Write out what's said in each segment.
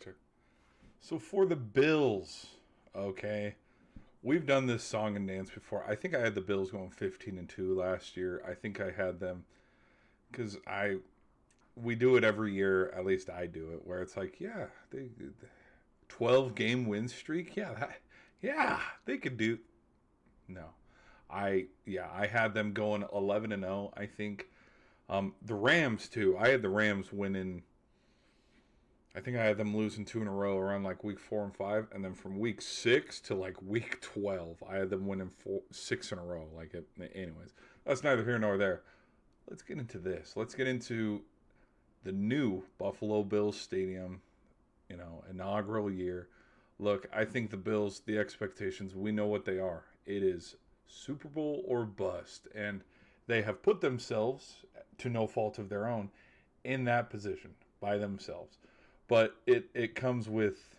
check. So for the Bills, okay, we've done this song and dance before. I think I had the Bills going 15-2 last year. I think I had them because I we do it every year. At least I do it, where it's like, yeah, they 12 game win streak. Yeah, they could do. No, I had them going 11-0. I think the Rams too. I had the Rams winning. I think I had them losing two in a row around like week 4 and 5, and then from week 6 to like week 12, I had them winning 6 in a row. Anyways, that's neither here nor there. Let's get into this. Let's get into the new Buffalo Bills Stadium. Inaugural year. Look, I think the Bills, the expectations, we know what they are. It is Super Bowl or bust, and they have put themselves, to no fault of their own, in that position by themselves. But it comes with,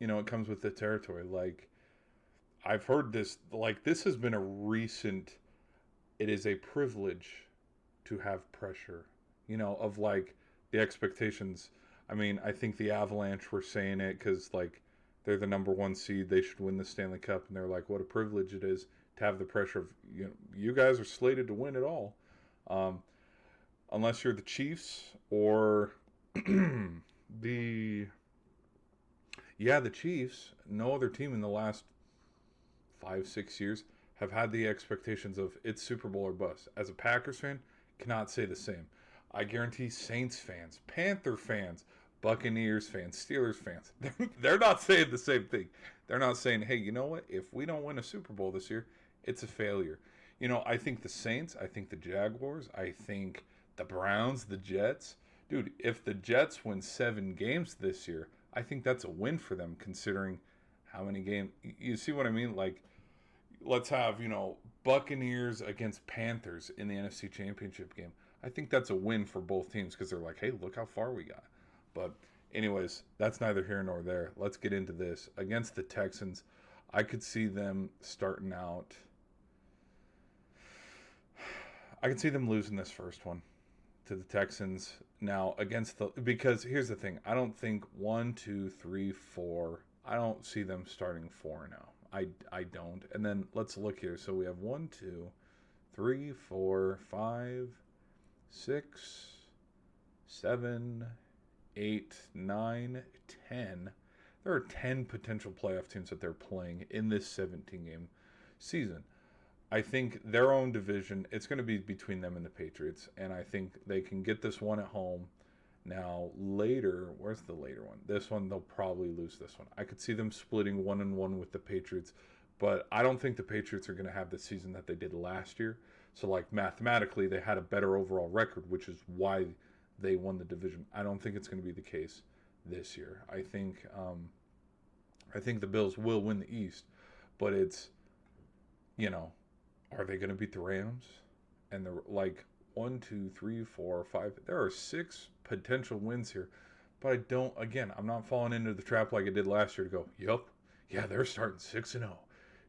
it comes with the territory. Like, I've heard this, like, this has been a recent, it is a privilege to have pressure, of like the expectations. I mean, I think the Avalanche were saying it because, like, they're the number one seed. They should win the Stanley Cup. And they're like, what a privilege it is to have the pressure of, you guys are slated to win it all. Unless you're the Chiefs or the the Chiefs. No other team in the last 5-6 years have had the expectations of it's Super Bowl or bust. As a Packers fan, cannot say the same. I guarantee Saints fans, Panther fans, Buccaneers fans, Steelers fans, they're not saying the same thing. They're not saying, hey, you know what? If we don't win a Super Bowl this year, it's a failure. I think the Saints, I think the Jaguars, I think the Browns, the Jets. Dude, if the Jets win 7 games this year, I think that's a win for them considering how many games. You see what I mean? Like, let's have, Buccaneers against Panthers in the NFC Championship game. I think that's a win for both teams because they're like, hey, look how far we got. But anyways, that's neither here nor there. Let's get into this. Against the Texans, I could see them starting out. I could see them losing this first one to the Texans. Now, because here's the thing. I don't think 1, 2, 3, 4. I don't see them starting 4 now. I don't. And then let's look here. So we have 1, 2, 3, 4, 5, 6, 7, 8, 9, 10. There are 10 potential playoff teams that they're playing in this 17-game season. I think their own division, it's going to be between them and the Patriots, and I think they can get this one at home. Now, later, where's the later one? This one, they'll probably lose this one. I could see them splitting 1-1 with the Patriots, but I don't think the Patriots are going to have the season that they did last year. So, like, mathematically, they had a better overall record, which is why they won the division. I don't think it's going to be the case this year. I think the Bills will win the East, but it's, are they going to beat the Rams? And they're like 1, 2, 3, 4, 5. There are 6 potential wins here, but I'm not falling into the trap like I did last year to go, yep, yeah, they're starting 6-0.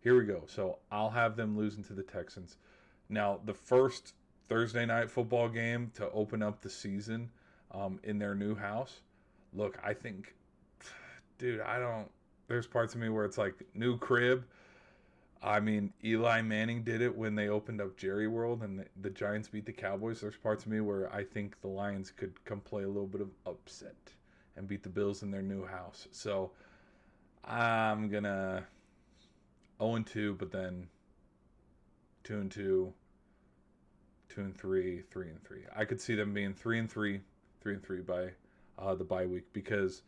Here we go. So I'll have them losing to the Texans. Now, the first Thursday night football game to open up the season in their new house. Look, I think, dude, there's parts of me where it's like new crib. I mean, Eli Manning did it when they opened up Jerry World and the Giants beat the Cowboys. There's parts of me where I think the Lions could come play a little bit of upset and beat the Bills in their new house. So I'm going to 0-2, but then 2-2, 2-3, 3-3. I could see them being 3-3, 3-3 by the bye week because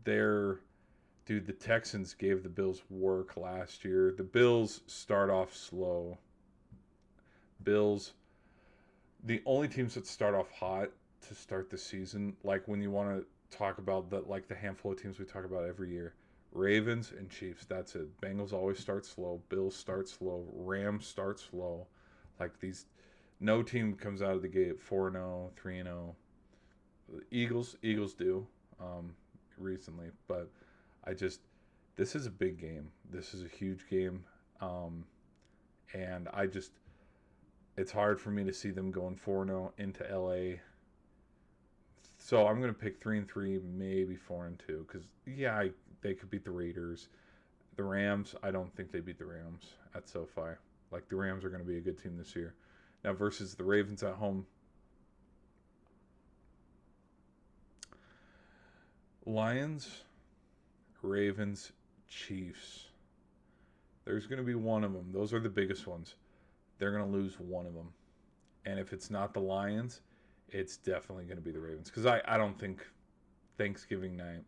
the Texans gave the Bills work last year. The Bills start off slow. The only teams that start off hot to start the season, like when you want to talk about the handful of teams we talk about every year, Ravens and Chiefs, that's it. Bengals always start slow. Bills start slow. Rams start slow. No team comes out of the gate 4-0, 3-0. Eagles do recently, but this is a big game. This is a huge game. And it's hard for me to see them going 4-0 into LA, So I'm gonna pick 3-3, maybe 4-2, because yeah, they could beat the Raiders. The Rams, I don't think they beat the Rams at SoFi. Like the Rams are going to be a good team this year. Now versus the Ravens at home. Lions, Ravens, Chiefs. There's going to be one of them. Those are the biggest ones. They're going to lose one of them. And if it's not the Lions, it's definitely going to be the Ravens. Because I don't think Thanksgiving night,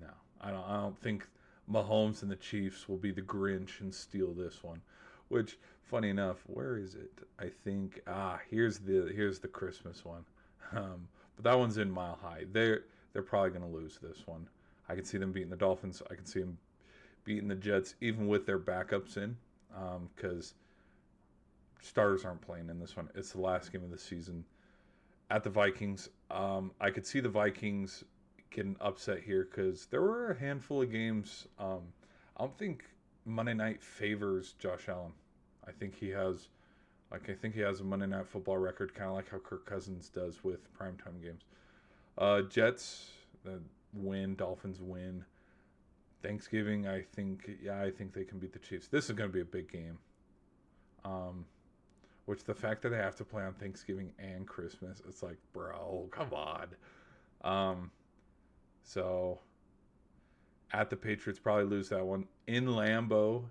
no. I don't think Mahomes and the Chiefs will be the Grinch and steal this one. Which, funny enough, where is it? I think here's the Christmas one. But that one's in Mile High. They're probably going to lose this one. I can see them beating the Dolphins. I can see them beating the Jets, even with their backups in, because starters aren't playing in this one. It's the last game of the season. At the Vikings, I could see the Vikings getting upset here because there were a handful of games. I don't think Monday night favors Josh Allen. I think he has a Monday Night Football record, kind of like how Kirk Cousins does with primetime games. Jets win, Dolphins win. Thanksgiving, I think they can beat the Chiefs. This is going to be a big game. Which the fact that they have to play on Thanksgiving and Christmas, it's like, bro, come on. So at the Patriots, probably lose that one in Lambeau.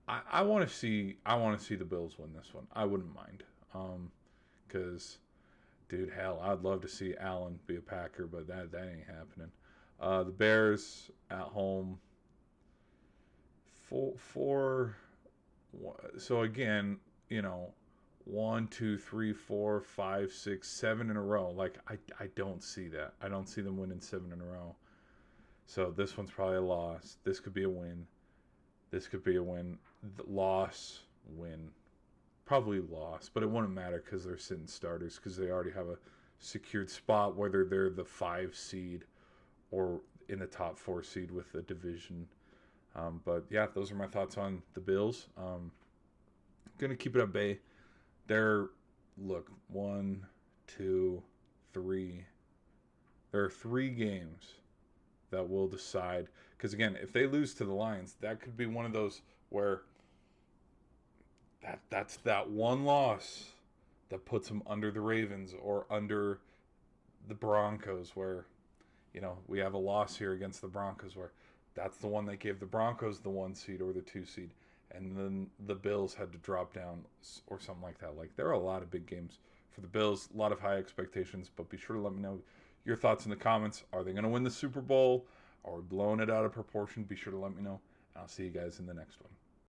I want to see the Bills win this one. I wouldn't mind, because, dude, hell, I'd love to see Allen be a Packer, but that ain't happening. The Bears at home. So again, 1, 2, 3, 4, 5, 6, 7 in a row. Like I don't see that. I don't see them winning 7 in a row. So this one's probably a loss. This could be a win. This could be a win. Loss, win. Probably loss, but it wouldn't matter because they're sitting starters because they already have a secured spot, whether they're the 5 seed or in the top 4 seed with the division. But yeah, those are my thoughts on the Bills. Gonna keep it at bay. They're 1, 2, 3. There are 3 games that will decide. Because again, if they lose to the Lions, that could be one of those where that's that one loss that puts them under the Ravens or under the Broncos, where we have a loss here against the Broncos, where that's the one that gave the Broncos the 1 seed or the 2 seed, and then the Bills had to drop down or something like that. Like, there are a lot of big games for the Bills, a lot of high expectations, but be sure to let me know your thoughts in the comments. Are they going to win the Super Bowl? Are we blowing it out of proportion? Be sure to let me know. I'll see you guys in the next one.